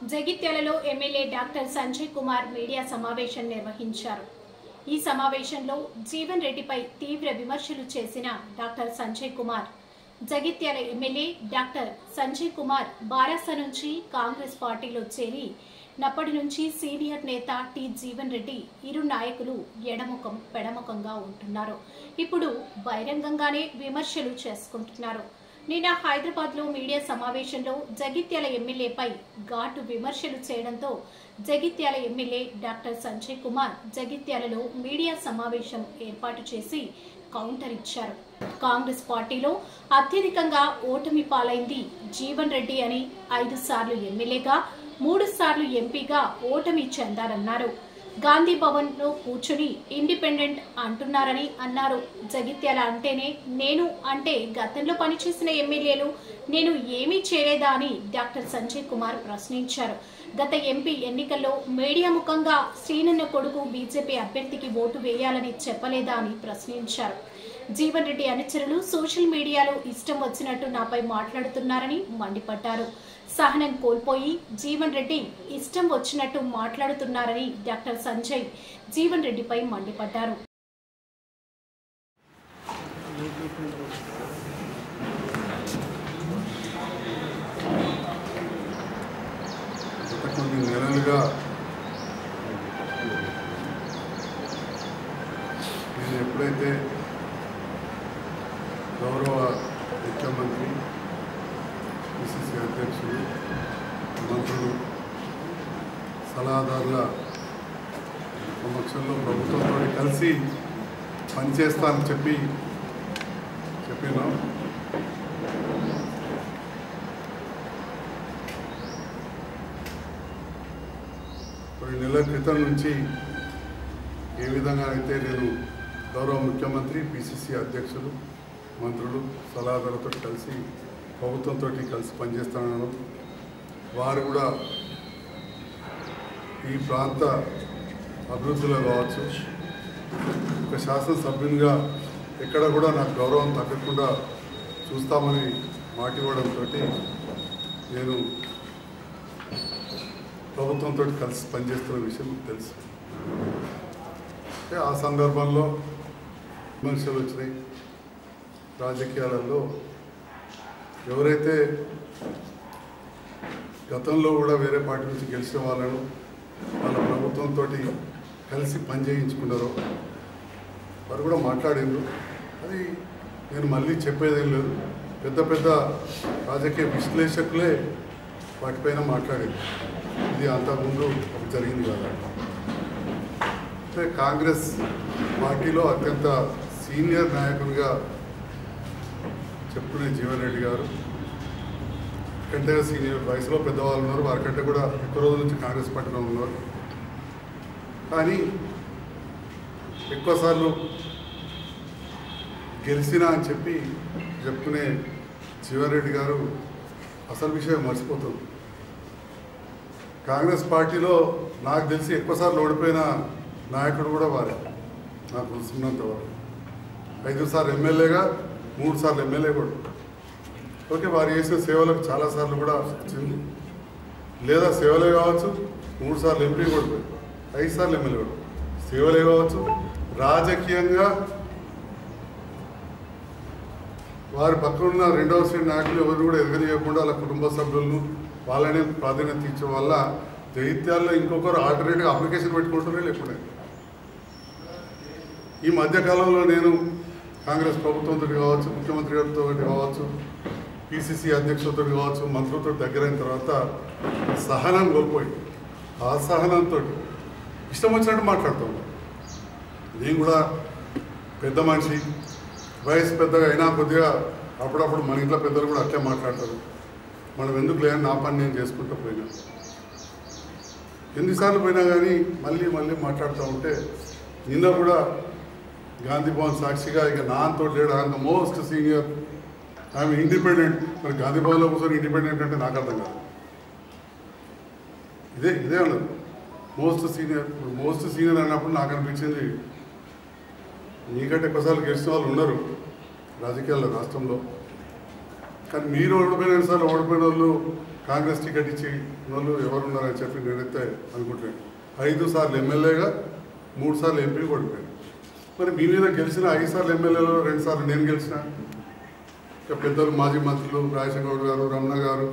జగిత్యాలలో MLA doctor Sanjay Kumar media సమావేశం నిర్వహించారు. ఈ సమావేశంలో జీవన్ రెడ్డిపై తీవ్ర విమర్శలు చేసిన doctor Sanjay Kumar, Jagtial MLA doctor Sanjay Kumar బారాస నుంచి కాంగ్రెస్ పార్టీలో చేరి నప్పటి నుంచి సీనియర్ నేత టి జీవన్ రెడ్డి ఇరు నాయకులు ఎడముఖం పెడముఖంగా ఉంటున్నారు. ఇప్పుడు బహిరంగంగానే విమర్శలు చేసుకుంటున్నారు. నిన్న హైదరాబాద్లో మీడియా సమావేశంలో జగిత్యాల ఎమ్మెల్యేపై ఘాటు విమర్శలు చేయడంతో జగిత్యాల ఎమ్మెల్యే డాక్టర్ సంజయ్ కుమార్ జగిత్యాలలో మీడియా సమావేశం ఏర్పాటు చేసి కౌంటర్ ఇచ్చారు. కాంగ్రెస్ పార్టీలో అత్యధికంగా ఓటమి పాలైంది జీవన్ రెడ్డి అని 5 సార్లు ఎమ్మెల్యేగా 3 సార్లు ఎంపీగా ఓటమి చెందారన్నారు. గాంధీ భవన్ లో కూర్చుని ఇండిపెండెంట్ అంటున్నారని అన్నారు. జగిత్యాల అంటేనే నేను అంటే గతంలో పనిచేసిన ఎమ్మెల్యేలు నేను ఏమీ చేయలేదా అని డాక్టర్ సంజయ్ కుమార్ ప్రశ్నించారు. గత ఎంపీ ఎన్నికల్లో మీడియా ముఖంగా శ్రీనన్న కొడుకు బీజేపీ అభ్యర్థికి ఓటు వేయాలని చెప్పలేదా అని ప్రశ్నించారు. జీవన్ రెడ్డి అనుచరులు సోషల్ మీడియాలో ఇష్టం వచ్చినట్టు నాపై మాట్లాడుతున్నారని మండిపడ్డారు. సహనం కోల్పోయి జీవన్ రెడ్డి ఇష్టం వచ్చినట్టు మాట్లాడుతున్నారని డాక్టర్ సంజయ్ జీవన్ రెడ్డిపై మండిపడ్డారు. కొన్ని నెలలుగా నేను ఎప్పుడైతే గౌరవ ముఖ్యమంత్రి, పిసిసి అధ్యక్షులు, మంత్రులు, సలహాదారుల సమక్షంలో ప్రభుత్వంతో కలిసి పనిచేస్తానని చెప్పినాం. కొన్ని నెలల క్రితం నుంచి ఏ విధంగా అయితే నేను గౌరవ ముఖ్యమంత్రి, పిసిసి అధ్యక్షులు, మంత్రులు, సలహాదారులతో కలిసి ప్రభుత్వంతో కలిసి పనిచేస్తున్నాను. వారు కూడా ఈ ప్రాంత అభివృద్ధిలో కావచ్చు, ఒక శాసనసభ్యునిగా ఎక్కడ కూడా నాకు గౌరవం తగ్గకుండా చూస్తామని మాట ఇవ్వడంతో నేను ప్రభుత్వంతో కలిసి పనిచేస్తున్న విషయం తెలుసు. ఆ సందర్భంలో విమర్శలు వచ్చినాయి. రాజకీయాలలో ఎవరైతే గతంలో కూడా వేరే పార్టీ నుంచి గెలిచిన వాళ్ళను వాళ్ళ ప్రభుత్వంతో కలిసి పనిచేయించుకున్నారో వారు కూడా మాట్లాడిండ్రు. అది నేను మళ్ళీ చెప్పేదేం లేదు. పెద్ద పెద్ద రాజకీయ విశ్లేషకులే వాటిపైన మాట్లాడారు. ఇది అంతకుముందు ఒకటి జరిగింది కదా. అంటే కాంగ్రెస్ పార్టీలో అత్యంత సీనియర్ నాయకునిగా చెప్పుకునే జీవన్ రెడ్డి గారు కంటే సీనియర్ వయసులో పెద్దవాళ్ళు ఉన్నారు. వారికంటే కూడా ఎక్కువ రోజుల నుంచి కాంగ్రెస్ పార్టీలో ఉన్నారు. కానీ ఎక్కువసార్లు గెలిచినా అని చెప్పుకునే జీవన్ రెడ్డి గారు అసలు విషయం మర్చిపోతుంది. కాంగ్రెస్ పార్టీలో నాకు తెలిసి ఎక్కువసార్లు ఓడిపోయిన నాయకుడు కూడా వారే. నాకు తెలిసినంత వరకు 5 సార్లు ఎమ్మెల్యేగా 3 సార్లు ఎమ్మెల్యే కూడా. ఓకే, వారు చేసిన సేవలకు చాలాసార్లు కూడా వచ్చింది. లేదా సేవలే కావచ్చు, 3 సార్లు ఎంపీ కూడా, 5 సార్లు ఎమ్మెల్యే కూడా. సేవలే కావచ్చు, రాజకీయంగా వారి పక్కనున్న రెండవ శ్రేణి నాయకులు ఎవరు కూడా ఎదగనియకుండా వాళ్ళ కుటుంబ సభ్యులను వాళ్ళనే ప్రాధాన్యత ఇచ్చే వల్ల జగిత్యాల్లో ఇంకొకరు ఆల్టర్నేటివ్ అప్లికేషన్ పెట్టుకుంటారే లేకుండా. ఈ మధ్యకాలంలో నేను కాంగ్రెస్ ప్రభుత్వంతో కావచ్చు, ముఖ్యమంత్రి గారితో కావచ్చు, పిసిసి అధ్యక్షులతో కావచ్చు, మంత్రులతో దగ్గరైన తర్వాత సహనం కోల్పోయి ఆ సహనంతో ఇష్టం వచ్చినట్టు మాట్లాడుతాం. నేను కూడా పెద్ద మనిషి, వయసు పెద్దగా అయినా కొద్దిగా అప్పుడప్పుడు మన ఇంట్లో పెద్దలు కూడా అట్లే మాట్లాడతారు. మనం ఎందుకు లేని నా పని నేను చేసుకుంటూ పోయినా, ఎన్నిసార్లు పోయినా కానీ మళ్ళీ మాట్లాడుతూ ఉంటే నిన్న కూడా గాంధీ భవన్ సాక్షిగా ఇక నాతో లేడు, ఆయన మోస్ట్ సీనియర్, ఆమె ఇండిపెండెంట్. మరి గాంధీ భవన్లో కూర్చొని ఇండిపెండెంట్ అంటే నాకు అర్థం కాదు. ఇదే అన్నది మోస్ట్ సీనియర్ అన్నప్పుడు నాకు అనిపించింది నీకంటే ఎక్కువసార్లు గెలిచిన వాళ్ళు ఉన్నారు రాజకీయాల్లో రాష్ట్రంలో. కానీ మీరు ఓడిపోయిన సార్లు ఓడిపోయిన వాళ్ళు కాంగ్రెస్ టికెట్ ఇచ్చి వాళ్ళు ఎవరున్నారని చెప్పి నేనైతే అనుకుంటున్నాను. 5 సార్లు ఎమ్మెల్యేగా 3 సార్లు ఎంపీ ఓడిపోయాను. మరి మీ మీద గెలిచిన 5 సార్లు ఎమ్మెల్యేలో 2 సార్లు నేను గెలిచిన. ఇక పెద్దలు మాజీ మంత్రులు రాజశేఖర్ గారు, రమణ గారు,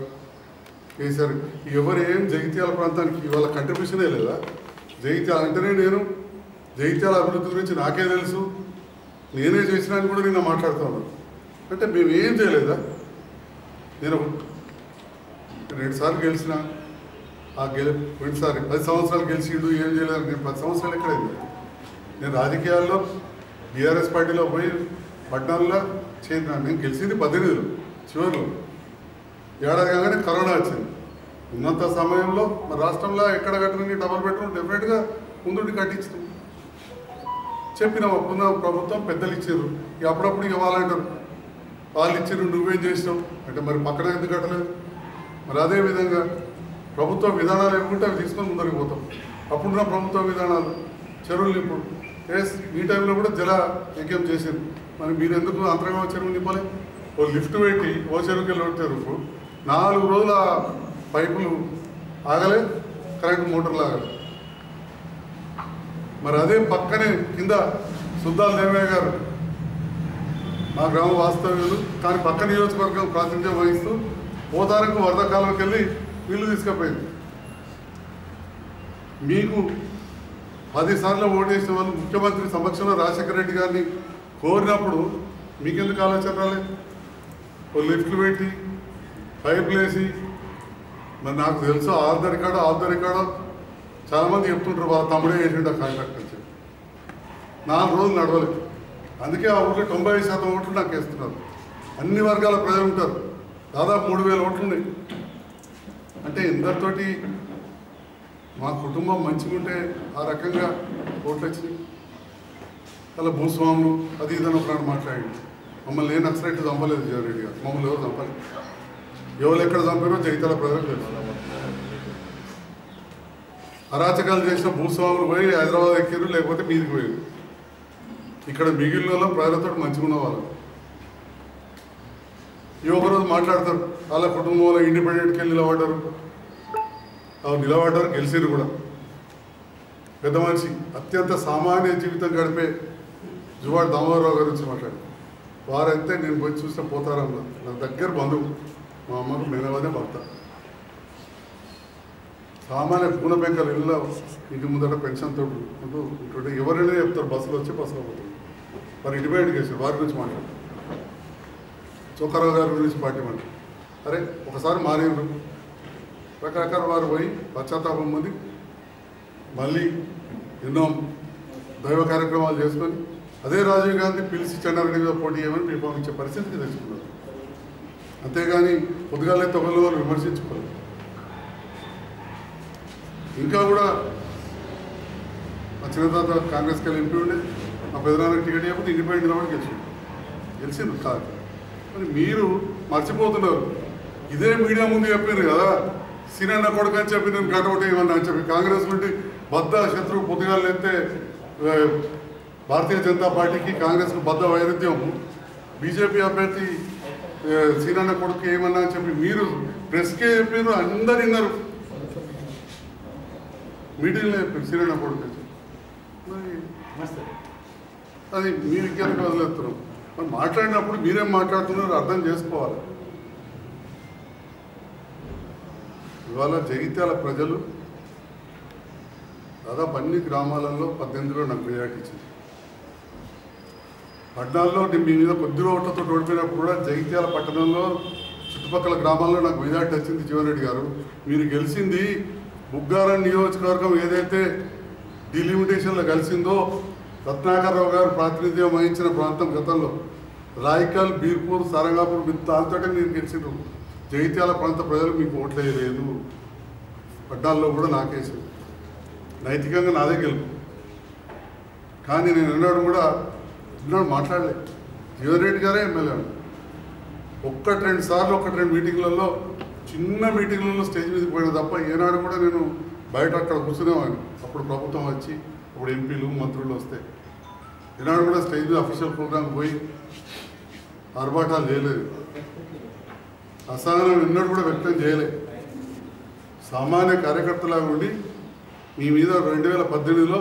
కేసీఆర్ ఎవరు ఏం జగిత్యాల ప్రాంతానికి ఇవాళ కంట్రిబ్యూషనే లేదా? జగిత్యాల అంటేనే నేను జగిత్యాల అభివృద్ధి గురించి నాకే తెలుసు, నేనే చేసినా అని కూడా నిన్న మాట్లాడుతున్నాను. అంటే మేము ఏం చేయలేదా? నేను 2 సార్లు గెలిచిన, పోయినసారి 10 సంవత్సరాలు గెలిచిండు, ఏం చేయలేదు. నేను 10 సంవత్సరాలు ఎక్కడైంది? నేను రాజకీయాల్లో బీఆర్ఎస్ పార్టీలో పోయి పట్టణాల్లో చేరినా. నేను గెలిచింది 18 చివరిలో, ఏడాది కాగానే కరోనా వచ్చింది. ఉన్నంత సమయంలో మన రాష్ట్రంలో ఎక్కడ కట్టిన డబుల్ బెడ్రూమ్ డెఫినెట్గా ముందుండి కట్టించినాం. చెప్పినాం అప్పుడున్న ప్రభుత్వం పెద్దలు ఇచ్చారు, ఇక అప్పుడప్పుడు ఇవ్వాలంటారు. వాళ్ళు ఇచ్చారు, నువ్వేం చేసినావు అంటే మరి పక్కన ఎందుకు కట్టలేదు? మరి అదేవిధంగా ప్రభుత్వ విధానాలు ఏముంటే అవి తీసుకొని ముందరికి పోతాం. అప్పుడున్న ప్రభుత్వ విధానాలు చెరువులు నింపుడు ఈ టైంలో కూడా జల యజ్ఞం చేశారు. మరి మీరు ఎందుకు అంతరంగా చెరువు నింపలే? ఓ లిఫ్ట్ పెట్టి ఓ చెరువుకి వెళ్ళి చెరువుకు 4 రోజుల పైపులు ఆగలే, కరెంటు మోటార్లు ఆగలే. మరి అదే పక్కనే కింద సుద్దాల దేవయ్య గారు మా గ్రామ వాస్తవ్యులు, కానీ పక్క నియోజకవర్గం ప్రాతినిధ్యం వహిస్తూ పోతారకు వరద కాలంకి వెళ్ళి నీళ్లు తీసుకుపోయింది. మీకు 10 సార్లు ఓటేసిన వాళ్ళు ముఖ్యమంత్రి సమక్షంలో రాజశేఖర రెడ్డి గారిని కోరినప్పుడు మీకెందుకు ఆలోచన రాలేదు? ఓ లిఫ్ట్లు పెట్టి పైపులు వేసి, మరి నాకు తెలుసు ఆఫ్ ద రికార్డో చాలామంది చెప్తుంటారు వాళ్ళ తమ్ముడే వేసిండు ఆ కాంట్రాక్ట్ అని చెప్పి. 4 రోజులు నడవలేదు. అందుకే ఆ ఊళ్ళో 90% ఓట్లు నాకు వేస్తున్నారు. అన్ని వర్గాల ప్రజలు ఉంటారు, దాదాపు 3000 ఓట్లు ఉన్నాయి. అంటే ఇందరితోటి మా కుటుంబం మంచిగా ఉంటే ఆ రకంగా ఓట్లు వచ్చినాయి. అలా భూస్వాములు అది ఇదని ఒకనాడు మాట్లాడింది. మమ్మల్ని నేను నక్సలైట్ చంపలేదు జగన్ రెడ్డి గారు, మమ్మల్ని ఎవరు చంపలేదు. ఎవరు ఎక్కడ చంపారో జగిత్యాల ప్రజలకు తెలుసు. అరాచకాలు చేసిన భూస్వాములు పోయి హైదరాబాద్ ఎక్కారు, లేకపోతే మీదికి పోయారు. ఇక్కడ మిగిలిన ప్రజలతో మంచిగా ఉన్న వాళ్ళు ఈ ఒకరోజు మాట్లాడతారు, వాళ్ళ కుటుంబంలో ఇండిపెండెంట్కి వెళ్ళి నిలబడ్డారు, గెలిచారు కూడా. పెద్ద మనిషి అత్యంత సామాన్య జీవితం గడిపే జువాడు దామోదరరావు గారి గురించి మాట్లాడు. వారైతే నేను పోయి చూస్తే పోతారన్న, నా దగ్గర బంధువు, మా అమ్మకు మేనవాదే భర్త. సామాన్య పూన బెంకలు ఇళ్ళలో ఇంటి ముందట పెన్షన్తో ఉంటుంటే ఎవరైనా చెప్తారు, బస్సులో వచ్చి బస్సులో పోతారు. వారు ఇండిపెండెంట్కి వేసారు, వారి గురించి మాట్లాడు. చోకారావు గారి గురించి పార్టీ మాట. అరే ఒకసారి మారేరు, రకరకాల వారు పోయి పశ్చాత్తాపం పొంది మళ్ళీ ఎన్నో దైవ కార్యక్రమాలు చేసుకొని అదే రాజీవ్ గాంధీ పిలిచి చెన్నారెడ్డి మీద పోటీ చేయమని పిలుపునిచ్చే పరిస్థితికి తెచ్చుకున్నారు. అంతేగాని పొద్దుగాలే తొగలు వాళ్ళు విమర్శించుకోలేదు. ఇంకా కూడా మా చిన్నతాత కాంగ్రెస్కి వెళ్ళి ఎంపీ ఉండే, మా పెద్దనాన్నకి టికెట్ ఇవ్వకపోతే ఇండిపెండెంట్ నిలబడి గెలిచింది కాదు. మరి మీరు మర్చిపోతున్నారు. ఇదే మీడియా ముందు చెప్పారు కదా, సీనన్న కొడుకు అని చెప్పి నేను కటౌట్ ఇవ్వన్నా అని చెప్పి. కాంగ్రెస్ నుండి బద్ద శత్రువు పొద్దుగాలు ఎత్తే భారతీయ జనతా పార్టీకి కాంగ్రెస్కు బద్ద వైరుధ్యం. బీజేపీ అభ్యర్థి సీనన్న కొడుకు ఏమన్నా అని చెప్పి మీరు ప్రెస్కే చెప్పారు, అందరు విన్నారు, మీటింగ్లో చెప్పారు సీనన్న కొడుకు. మరి అది మీరు ఇంకెందుకు వదిలేస్తున్నారు? మరి మాట్లాడినప్పుడు మీరేం మాట్లాడుతున్నారో అర్థం చేసుకోవాలి. ఇవాళ జగిత్యాల ప్రజలు దాదాపు అన్ని గ్రామాలలో 18లో నాకు మెజార్టీ ఇచ్చింది. 14లో నేను మీ మీద కొద్ది ఓట్లతో ఓడిపోయినప్పుడు కూడా జగిత్యాల పట్టణంలో చుట్టుపక్కల గ్రామాల్లో నాకు మెజార్టీ వచ్చింది. జీవన్ రెడ్డి గారు మీరు గెలిచింది బుగ్గారం నియోజకవర్గం ఏదైతే డిలిమిటేషన్లో కలిసిందో, రత్నాకర్రావు గారు ప్రాతినిధ్యం వహించిన ప్రాంతం గతంలో రాయికల్, బీర్పూర్, సారంగాపూర్ దాంతో మీరు గెలిచిండ్రు. జగిత్యాల ప్రాంత ప్రజలు మీకు ఓట్లు వేయలేదు. 14లో కూడా నాకేసారు. నైతికంగా నాదే గెలుపు. కానీ నేను ఎన్నడూ కూడా మాట్లాడలేదు. జీవన్ రెడ్డి గారే ఎమ్మెల్యే. 1-2 సార్లు 1-2 మీటింగ్లలో చిన్న మీటింగ్లలో స్టేజ్ మీదకి పోయిన తప్ప ఏనాడు కూడా నేను బయట అక్కడ కూర్చునేవాడిని. అప్పుడు ప్రభుత్వం వచ్చి అప్పుడు ఎంపీలు మంత్రులు వస్తే ఏనాడు కూడా స్టేజ్ మీద అఫీషియల్ ప్రోగ్రామ్ పోయి ఆర్భాటాలు చేయలేదు. అసహనం ఎన్నడూ కూడా వ్యక్తం చేయలే. సామాన్య కార్యకర్తలాగా ఉండి మీ మీద 2018లో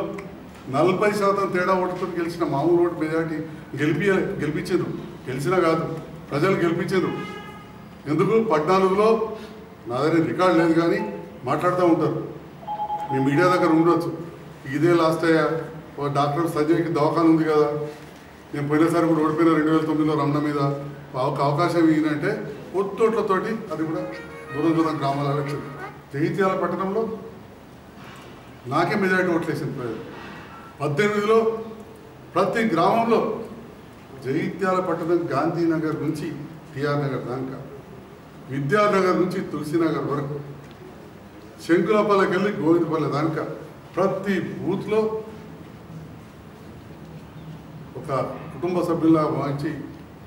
40% తేడా ఓటుతో గెలిచిన మామూలు ఓటు మెజార్టీ గెలిపించారు. గెలిచినా కాదు, ప్రజలు గెలిపించారు. ఎందుకు 14లో నా దగ్గర రికార్డు లేదు కానీ మాట్లాడుతూ ఉంటారు. మీ మీడియా దగ్గర ఉండొచ్చు. ఇదే లాస్ట్ అయ్యా డాక్టర్ సంజయ్కి దవాఖాన ఉంది కదా, నేను పోయినసారి కూడా ఓడిపోయిన 2009లో రమణ మీద ఒక అవకాశం ఇయ్యనంటే ఒత్తోట్లతోటి అది కూడా దూరం గ్రామాలలో వచ్చింది. జగిత్యాల పట్టణంలో నాకే మెజారిటీ ఓట్లేసింది ప్రజలు. 18లో ప్రతి గ్రామంలో జగిత్యాల పట్టణం గాంధీనగర్ నుంచి టిఆర్ నగర్ దాకా, విద్యానగర్ నుంచి తులసినగర్ వరకు, శంకులపల్లకి వెళ్ళి గోవిందపల్లి దాకా ప్రతి బూత్లో ఒక కుటుంబ సభ్యుల్లా భావించి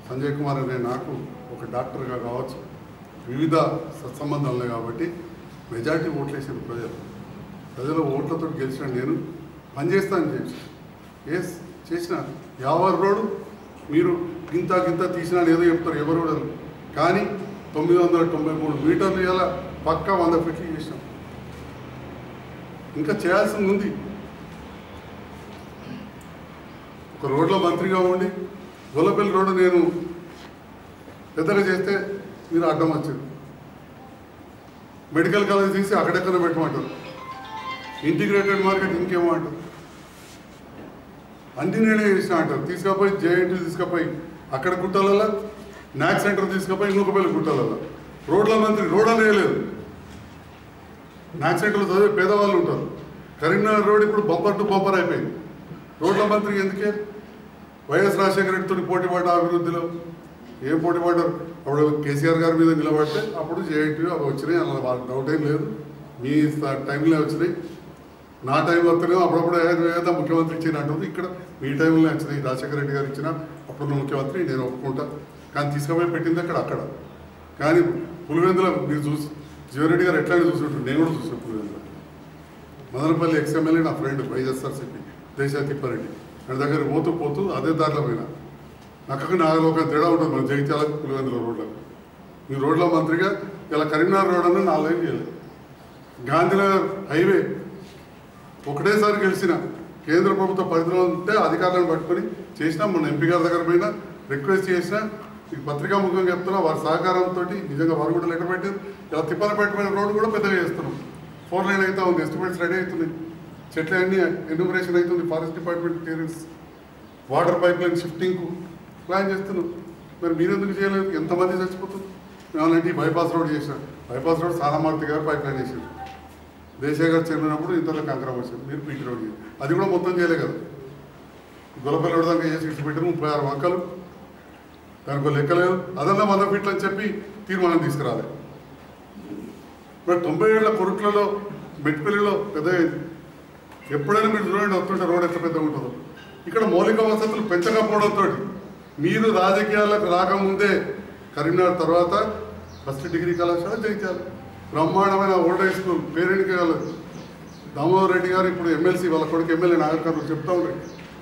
సంజయ్ కుమార్ అనే నాకు ఒక డాక్టర్గా కావచ్చు, వివిధ సత్సంబంధాలు కాబట్టి మెజార్టీ ఓట్లేసిన ప్రజల ఓట్లతో గెలిచిన నేను పనిచేస్తాను చేసిన 50 రోడ్డు మీరు గింత తీసినా ఏదో చెప్తారు ఎవరు కూడా, కానీ 993 మీటర్లు ఇలా పక్కా 100 ఫీట్లు చేసినాం. ఇంకా చేయాల్సింది ఉంది. ఒక రోడ్లో మంత్రిగా ఉండి గొల్లపల్లి రోడ్డు నేను పెద్దగా చేస్తే మీరు అడ్డం వచ్చారు. మెడికల్ కాలేజ్ తీసి అక్కడెక్కడ పెట్టమంటారు. ఇంటిగ్రేటెడ్ మార్కెట్ ఇంకేమో అంటారు. అన్ని నేనే చేసిన అంటారు. తీసుకపోయి జేఎన్టీ తీసుకపోయి అక్కడ గుట్టలలో, నాక్ సెంటర్ తీసుకపోయి నూకపల్లి గుట్టలలో రోడ్ల మంత్రి రోడ్ అనేది లేదు. నాక్ సెంటర్లో చదివే పేదవాళ్ళు ఉంటారు. కరీంనగర్ రోడ్ ఇప్పుడు బంపర్ టు బంపర్ అయిపోయింది. రోడ్ల మంత్రికి ఎందుకే? వైఎస్ రాజశేఖర రెడ్డితో పోటీ పడ్డ అభివృద్ధిలో ఏం పోటీ పడ్డారు? అప్పుడు కేసీఆర్ గారి మీద నిలబడితే అప్పుడు జేఎన్టీ అవి వచ్చినాయి. అలా వాళ్ళకి డౌట్ ఏం లేదు. మీ టైంలో వచ్చినాయి. నా టైంలో వస్తేనే అప్పుడప్పుడు ఏదో ముఖ్యమంత్రి ఇచ్చిన అంటుంది. ఇక్కడ మీ టైంలో వచ్చినాయి. రాజశేఖర రెడ్డి గారు ఇచ్చిన అప్పుడు ముఖ్యమంత్రి నేను ఒప్పుకుంటా. కానీ తీసుకుపోయి పెట్టింది అక్కడ. కానీ పులివెందులో మీరు జీవరెడ్డి గారు ఎట్లా చూసుకుంటారు? నేను కూడా చూసాను పులివెందులో. మదనపల్లి ఎక్స్ఎమ్మెల్యే నా ఫ్రెండ్ వైఎస్ఆర్సీపీ దేశా తిప్పారెడ్డి ఆయన దగ్గర పోతూ అదే దారిలో పోయినా. నాకు నాగలోక తేడా ఉంటుంది మన జగిత్యాల పులివెందుల రోడ్లకు. మీ రోడ్ల మంత్రిగా ఇలా కరీంనగర్ రోడ్ అన్న 4 ఏళ్ళు చేయలేదు. గాంధీనగర్ హైవే ఒకటేసారి గెలిచిన కేంద్ర ప్రభుత్వ పరిధిలో ఉంటే అధికారులను పట్టుకొని చేసినా. మొన్న ఎంపీ గారి దగ్గర పోయినా రిక్వెస్ట్ చేసినా. ఈ పత్రికా ముఖంగా చెప్తున్నా వారి సహకారంతో నిజంగా వారు కూడా లెక్క పెట్టారు. ఇలా తిప్పలపేటమైన రోడ్డు కూడా పెద్దగా చేస్తున్నాం. 4 లైన్ అయితే ఉంది. ఎస్టిమేట్స్ రెడీ అవుతుంది. చెట్లు అన్నీ ఎన్యూమరేషన్ అవుతుంది. Forest department clearance, water pipeline షిఫ్టింగ్కు ప్లాన్ చేస్తున్నాం. మరి మీరెందుకు చేయలేదు? ఎంతమంది చచ్చిపోతుంది? ఏమనంటే బైపాస్ రోడ్ చేసినారు. బైపాస్ రోడ్ సారామారుతి గారు పైప్ లైన్ వేసారు. దేశాయ్ గారు చెందినప్పుడు ఇంతలో కంకర వచ్చారు. మీరు పీటీ రోడ్ చేయాలి. అది కూడా మొత్తం చేయలే కదా. గొల్లపల్లి రోడ్ దాకా చేసి పెట్టారు. 36 వంకలు, దానికి లెక్కలేదు. అదన్నా 100 ఫీట్లు అని చెప్పి తీర్మానం తీసుకురాలి. మరి 90 ఏళ్ల కొరుట్లలో మెట్పల్లిలో పెద్ద ఎప్పుడైనా మీరు చూడండి వస్తుంటే రోడ్ ఎంత పెద్దగా ఉంటుందో. ఇక్కడ మౌలిక వసతులు పెంచకపోవడంతో మీరు రాజకీయాలకు రాకముందే కరీంనగర్ తర్వాత ఫస్ట్ డిగ్రీ కళాశాల జగిత్యాల, బ్రహ్మాండమైన ఓల్డ్ హై స్కూల్, పేరెంట్కి దామోదర్ రెడ్డి గారు ఇప్పుడు ఎమ్మెల్సీ, వాళ్ళ కొడుకు ఎమ్మెల్యే నాగర్కర్లు చెప్తా ఉంటారు.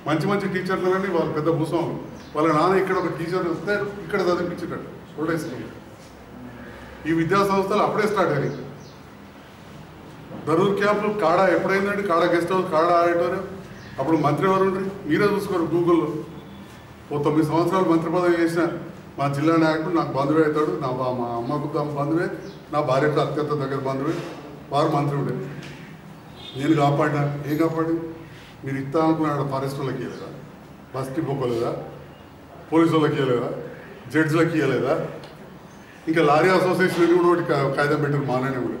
మంచి టీచర్లు కానీ వాళ్ళు పెద్ద భూస్వాములు. వాళ్ళ నాన్న ఇక్కడ ఒక టీచర్ వస్తే ఇక్కడ చదివించేటట్టు ఓల్డ్ హై స్కూల్. ఈ విద్యా సంస్థలు అప్పుడే స్టార్ట్ అయ్యాయి. దరూర్ క్యాంపులు కాడా ఎప్పుడైందండి? కాడా గెస్ట్ హౌస్, కాడా ఆడిటోరియం. అప్పుడు మంత్రి ఎవరు ఉంటారు? మీరే చూసుకోరు. గూగుల్లో 9 సంవత్సరాలు మంత్రి పదవి చేసిన మా జిల్లా నాయకుడు నాకు బంధువే అవుతాడు. మా అమ్మకు బంధువే, నా భార్యకు అత్యంత దగ్గర బంధువే. వారు మంత్రి ఉండే. నేను కాపాడినా. ఏం కాపాడి? మీరు ఇస్తా అనుకున్నాడు. ఫారెస్ట్ వాళ్ళకి ఇవ్వలేదా? బస్ ఇవ్వలేదా? పోలీసు వాళ్ళకి ఇవ్వలేదా? జడ్జిలకి ఇవ్వలేదా? ఇంకా లారీ అసోసియేషన్ కూడా ఒకటి కాగితం పెట్టారు మాననే కూడా.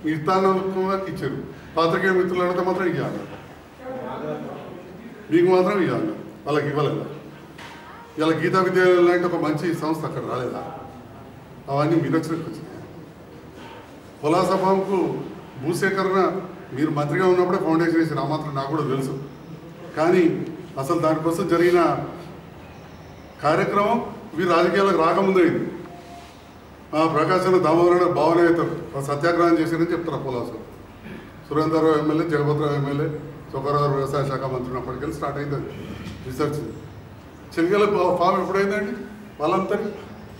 మీ ఇస్తానికి ఇచ్చారు. పాత్రికేయ మిత్రులు అడిగితే మాత్రం ఇవ్వాలి, మీకు మాత్రం ఇవ్వాలి, వాళ్ళకి ఇవ్వలేదా? ఇలా గీతా విద్యాలయం లాంటి ఒక మంచి సంస్థ అక్కడ రాలేదా? అవన్నీ మీరు వచ్చినట్టు వచ్చినాయి. పొలాస ఫామ్కు భూసేకరణ మీరు మంత్రిగా ఉన్నప్పుడే ఫౌండేషన్ వేసారు. ఆ మాత్రం నాకు కూడా తెలుసు. కానీ అసలు దానికోసం జరిగిన కార్యక్రమం వీరు రాజకీయాలకు రాకముందే ఇది. ప్రకాశం దామోదర భావన అవుతారు. సత్యాగ్రహం చేశారని చెప్తారు. పొలాస సురేందర్రావు ఎమ్మెల్యే, జగపతిరావు ఎమ్మెల్యే, చొక్కరావు వ్యవసాయ శాఖ మంత్రి ఉన్నప్పటికెళ్ళి స్టార్ట్ అవుతుంది రీసెర్చ్. చెలిగల ఫామ్ ఎప్పుడైందండి? వాళ్ళంతా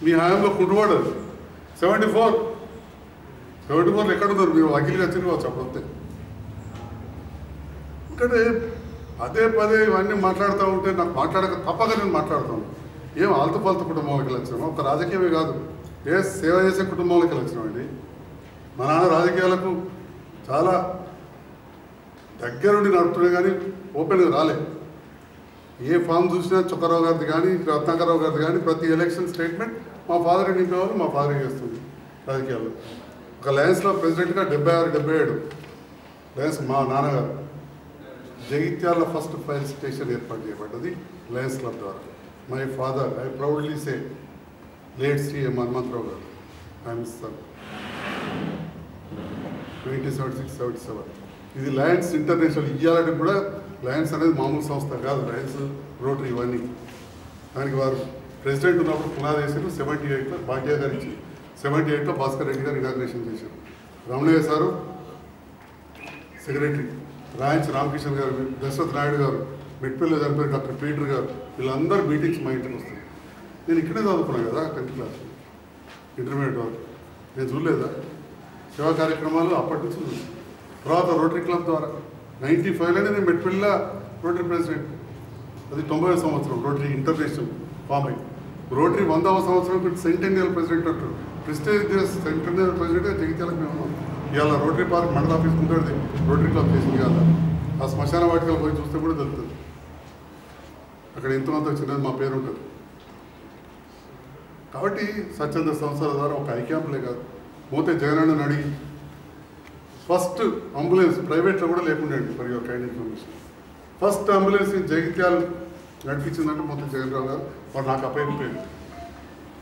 మీ హయాంలో కుంటుపడదు. 74 ఎక్కడున్నారు మీరు? వకీలుగా తిరగవచ్చు అప్పుడు వస్తే. ఎందుకంటే అదే పదే ఇవన్నీ మాట్లాడుతూ ఉంటే నాకు మాట్లాడక తప్పక నేను మాట్లాడుతాను. ఏం ఆల్తు పాల్తు కుటుంబంలోకి వచ్చినామా? ఒక రాజకీయమే కాదు, సేవ చేసే కుటుంబంలోకి వచ్చినామండి. మా నాన్న రాజకీయాలకు చాలా దగ్గరుండి నడుపుతున్నాయి కానీ ఓపెన్గా రాలే. ఏ ఫామ్ చూసినా చుక్కారావు గారిది కానీ రత్నాకరరావు గారిది కానీ ప్రతి ఎలక్షన్ స్టేట్మెంట్ మా ఫాదర్ నింపేవారు, మా ఫాదర్ చేస్తుంది రాజకీయాల్లో. ఒక లయన్స్లో ప్రెసిడెంట్గా 76, 77 లయన్స్ మా నాన్నగారు. జగిత్యాల ఫస్ట్ ఫైర్ స్టేషన్ ఏర్పాటు చేయబడ్డది లయన్స్ క్లబ్ ద్వారా. My father, I proudly say, late Shri Hanumantharao గారు, ఐఎమ్ సన్. 1976-77 ఇది లయన్స్ ఇంటర్నేషనల్. ఇయ్యాలంటే కూడా లయన్స్ అనేది మామూలు సంస్థ కాదు, లయన్స్ రోటరీ ఇవన్నీ. దానికి వారు ప్రెసిడెంట్ ఉన్నప్పుడు పునాది చేశారు. 78లో భాగ్య గారు ఇచ్చి 78లో భాస్కర్ రెడ్డి గారు ఇనాగ్రేషన్ చేశారు. రమణయ్య సారు సెక్రటరీ, రాయంచ్ రామకిషన్ గారు, దశరథ్ నాయుడు గారు, మెట్పల్లిలో చనిపోయిన డాక్టర్ పీటర్ గారు, వీళ్ళందరూ మీటింగ్స్ మా ఇంటికి వస్తాయి. నేను ఇక్కడే చదువుకున్నాను కదా 10th క్లాస్ ఇంటర్మీడియట్ వరకు. నేను చూడలేదా సేవా కార్యక్రమాలు? అప్పటి నుంచి చూసాను. తర్వాత రోటరీ క్లబ్ ద్వారా 95లోనే నేను మెట్పల్లిలో రోటరీ ప్రెసిడెంట్. అది 90వ సంవత్సరం రోటరీ ఇంటర్నేషనల్ ఫామ్ అయ్యి. రోటరీ 100వ సంవత్సరం సెంటెనియల్ ప్రెసిడెంట్ అంటారు. ప్రెస్టేజియస్ సెంటెనియల్ ప్రెసిడెంట్గా జగిత్యాలకు మేము ఉన్నాం. ఇవాళ రోటరీ పార్క్ మండల ఆఫీస్ ముందడిది రోటరీ క్లబ్ చేసింది కదా. ఆ శ్మశాన వాటికలు పోయి చూస్తే కూడా తెలుస్తుంది. అక్కడ ఎంతమంది వచ్చినది మా పేరు ఉంటుంది. కాబట్టి స్వచ్ఛంద సంస్థల ద్వారా ఒక ఐ క్యాంపులే కాదు, పోతే జగనన్నని అడిగి ఫస్ట్ అంబులెన్స్ ప్రైవేట్లో కూడా లేకుండా for your kind information. First ambulance జగిత్యాలు నడిపించిందంటే మొత్తం జగన్రావు గారు. వాడు నాకు అప్పయిపోయింది.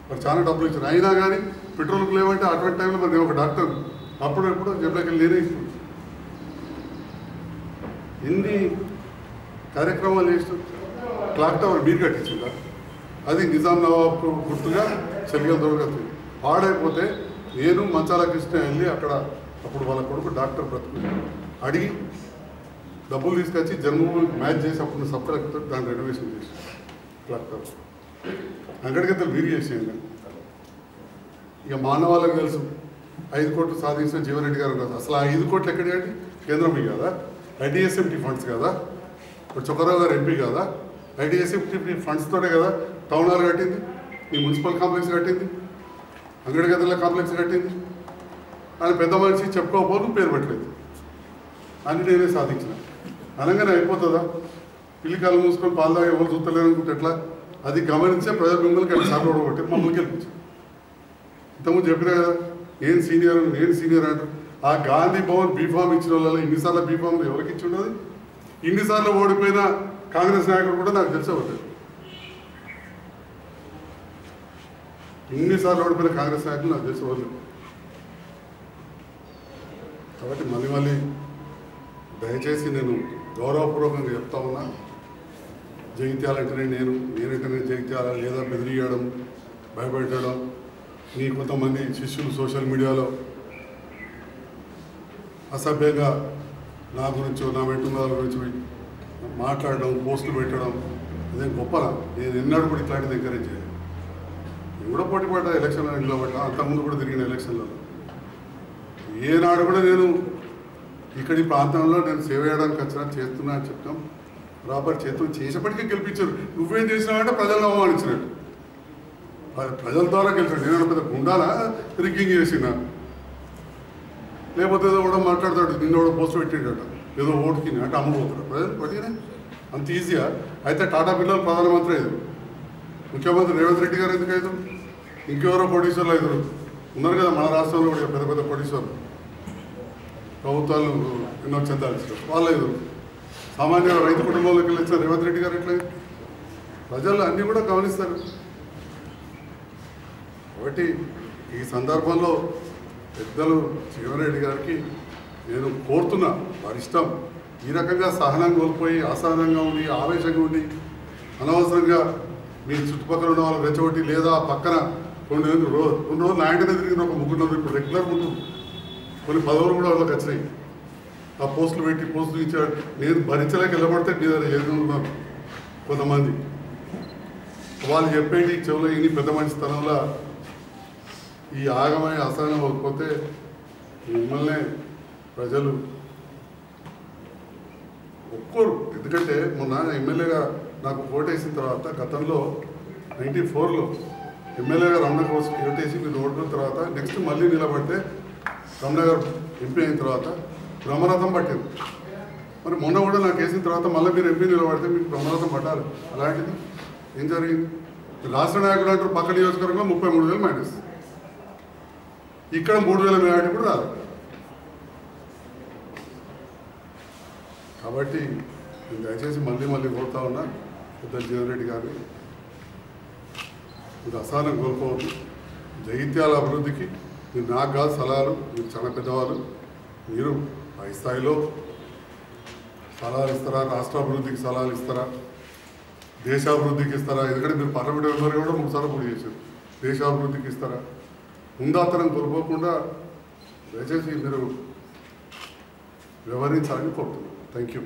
వాడు చాలా డబ్బులు ఇచ్చారు. అయినా కానీ పెట్రోల్కి లేవంటే అటువంటి టైంలో మరి నేను ఒక డాక్టర్ అప్పుడు ఎప్పుడు జబ్బులకి నేనే ఇస్తుంది. ఎన్ని కార్యక్రమాలు చేస్తూ క్లాక్ టవర్ మీరు కట్టించిందా? అది నిజాం నవాబ్ గుర్తుగా చెలిగల దొరకతుంది. పాడైపోతే నేను మంచాల కృష్ణ వెళ్ళి అక్కడ అప్పుడు వాళ్ళ కొడుకు డాక్టర్ బ్రతుకు అడిగి డబ్బులు తీసుకొచ్చి జన్మభూమి మ్యాచ్ చేసి అప్పుడు సబ్ కలెక్టర్ దాన్ని రెనోవేషన్ చేసి క్లాక్ టవర్ అంగడికైతే మీరు చేసేయండి. ఇక మానవాళ్ళకి తెలుసు 5 కోట్లు సాధించిన జీవన్రెడ్డి గారు కదా. అసలు ఆ 5 కోట్లు ఎక్కడండి? కేంద్రం కదా, ఐడిఎస్ఎంటీ ఫండ్స్ కదా. ఇప్పుడు చుక్కారావు గారు ఎంపీ కదా, ఐడిఎస్ఎంటీ ఫండ్స్ తోటే కదా టౌన్ హాల్ కట్టింది, ఈ మున్సిపల్ కాంప్లెక్స్ కట్టింది, అంగడిగదుల కాంప్లెక్స్ కట్టింది. ఆయన పెద్ద మనిషి చెప్పుకోకపోతే పేరు పెట్టలేదు. అన్ని నేనే సాధించిన అనగానే అయిపోతుందా? పిల్లి కాలు మూసుకొని పాలు తాగి ఎవరు చూస్తలేరు అనుకుంటే ఎట్లా? అది గమనించే ప్రజలు మిమ్మల్ని కలిసి సార్లు కొట్టి మమ్మల్ని గెలిపించారు. ఇంతకుముందు చెప్పినా కదా నేను సీనియర్ అంటారు. ఆ గాంధీ భవన్ బీఫామ్ ఇచ్చిన వాళ్ళలో ఇన్నిసార్లు బీఫామ్ ఎవరికి ఇచ్చి ఉండదు? ఇన్నిసార్లు ఓడిపోయిన కాంగ్రెస్ నాయకుడు కూడా నాకు తెలిసే ఉంటుంది. ఇన్నిసార్లు ఓడిపోయిన కాంగ్రెస్ నాయకులు నాకు తెలిసే వాళ్ళు. కాబట్టి మళ్ళీ దయచేసి నేను గౌరవపూర్వకంగా చెప్తా ఉన్నా, జగిత్యాలంటేనే నేనంటేనే జగిత్యాల లేదా బెదిరియడం, భయపెట్టడం. మీ కొంతమంది శిష్యులు సోషల్ మీడియాలో అసభ్యంగా నా గురించో నా వెంటున్నాల గురించి మాట్లాడడం, పోస్టులు పెట్టడం అదేం గొప్పలా? నేను ఎన్నడూ కూడా ఇట్లాంటిది ఎంకరేజ్ చేయాలి. నేను కూడా పోటీ పడ్డా ఎలక్షన్లో, నిలబడ్డా, అంతకుముందు కూడా తిరిగిన ఎలక్షన్లలో. ఏనాడు కూడా నేను ఇక్కడి ప్రాంతంలో నేను సేవ చేయడానికి వచ్చినా చేస్తున్నా అని చెప్తాం. రాబర్ట్ చేతులు చేసేప్పటికీ గెలిపించారు. నువ్వేం చేసినావంటే ప్రజలను అవమానించినట్టు. ప్రజల ద్వారా గెలిచాడు. నేను పెద్ద గుండాలా రిగ్గింగ్ చేసిన, లేకపోతే ఏదో కూడా మాట్లాడతాడు, నిన్న కూడా పోస్ట్ పెట్టిండట ఏదో ఓటుకి అంటే అమ్మబోతాడు. ప్రజలు పడిగానే అంత ఈజీగా? అయితే టాటా పిల్లలు ప్రధానమంత్రి అయ్యారు, ముఖ్యమంత్రి రేవంత్ రెడ్డి గారు ఎందుకు అయ్యారు? ఇంకెవరో కోటీశ్వర్లు అయ్యారు ఉన్నారు కదా మన రాష్ట్రంలో కూడా పెద్ద పెద్ద కోటీశ్వర్లు. ప్రభుత్వాలు ఎన్నో చెందాల్సిన వాళ్ళు అయ్యారు. సామాన్య రైతు కుటుంబంలోకి వెళ్ళిన రేవంత్ రెడ్డి గారు ఎట్లా? ప్రజలు అన్నీ కూడా గమనిస్తారు. కాబట్టి ఈ సందర్భంలో పెద్దలు జీవన్రెడ్డి గారికి నేను కోరుతున్నా, వారి ఇష్టం. ఈ రకంగా సహనం కోల్పోయి అసహనంగా ఉండి ఆవేశంగా ఉండి అనవసరంగా మీ చుట్టుపక్కల ఉన్న వాళ్ళు రెచ్చగొట్టి లేదా పక్కన కొన్ని రోజులు నా ఇంటినే తిరిగిన ఒక 3 నెలలు ఇప్పుడు రెగ్యులర్ ఉంటుంది. కొన్ని పదవులు కూడా వాళ్ళకి వచ్చినాయి. ఆ పోస్టులు పెట్టి పోస్టులు ఇచ్చాడు. నేను భరించలేక వెళ్ళబడితే మీ దగ్గర చేస్తున్నాను. కొంతమంది వాళ్ళు చెప్పేటి చెవులు ఇన్ని పెద్ద మంచి స్థలంలో ఈ ఆగమై అసహనం అవ్వకపోతే మిమ్మల్నే ప్రజలు ఒప్పుకోరు. ఎందుకంటే మొన్న ఎమ్మెల్యేగా నాకు ఓటేసిన తర్వాత గతంలో 94లో ఎమ్మెల్యేగా రమణ కోసం ఓటేసి మీరు ఓడిన తర్వాత నెక్స్ట్ మళ్ళీ నిలబడితే రమణ గారు ఎంపీ అయిన తర్వాత బ్రహ్మరథం పట్టింది. మరి మొన్న కూడా నాకు వేసిన తర్వాత మళ్ళీ మీరు ఎంపీ నిలబడితే మీకు బ్రహ్మరథం పట్టాలి. అలాంటిది ఏం జరిగింది? రాష్ట్ర నాయకుడు అంటారు పక్క నియోజకవర్గంలో 33,000 మైనస్, ఇక్కడ 3,000 మేడాటి కూడా రాదు. కాబట్టి నేను దయచేసి మళ్ళీ మళ్ళీ కోరుతా ఉన్నా పెద్ద జీవన్ రెడ్డి గారిని, మీరు అసహనం కోల్పోవద్దు. జగిత్యాల అభివృద్ధికి మీరు నాకు కాదు సలహాలు, మీరు చాలా పెద్దవాళ్ళు, మీరు పై స్థాయిలో సలహాలు ఇస్తారా, రాష్ట్ర అభివృద్ధికి సలహాలు ఇస్తారా, దేశాభివృద్ధికి ఇస్తారా? ఎందుకంటే మీరు పార్లమెంట్ మెంబర్ కూడా 3 సార్లు పోటీ చేశారు. దేశాభివృద్ధికి ఇస్తారా? ముందాతనం కోల్పోకుండా దయచేసి మీరు వ్యవహరించాలని కోరుతున్నాను. Thank you.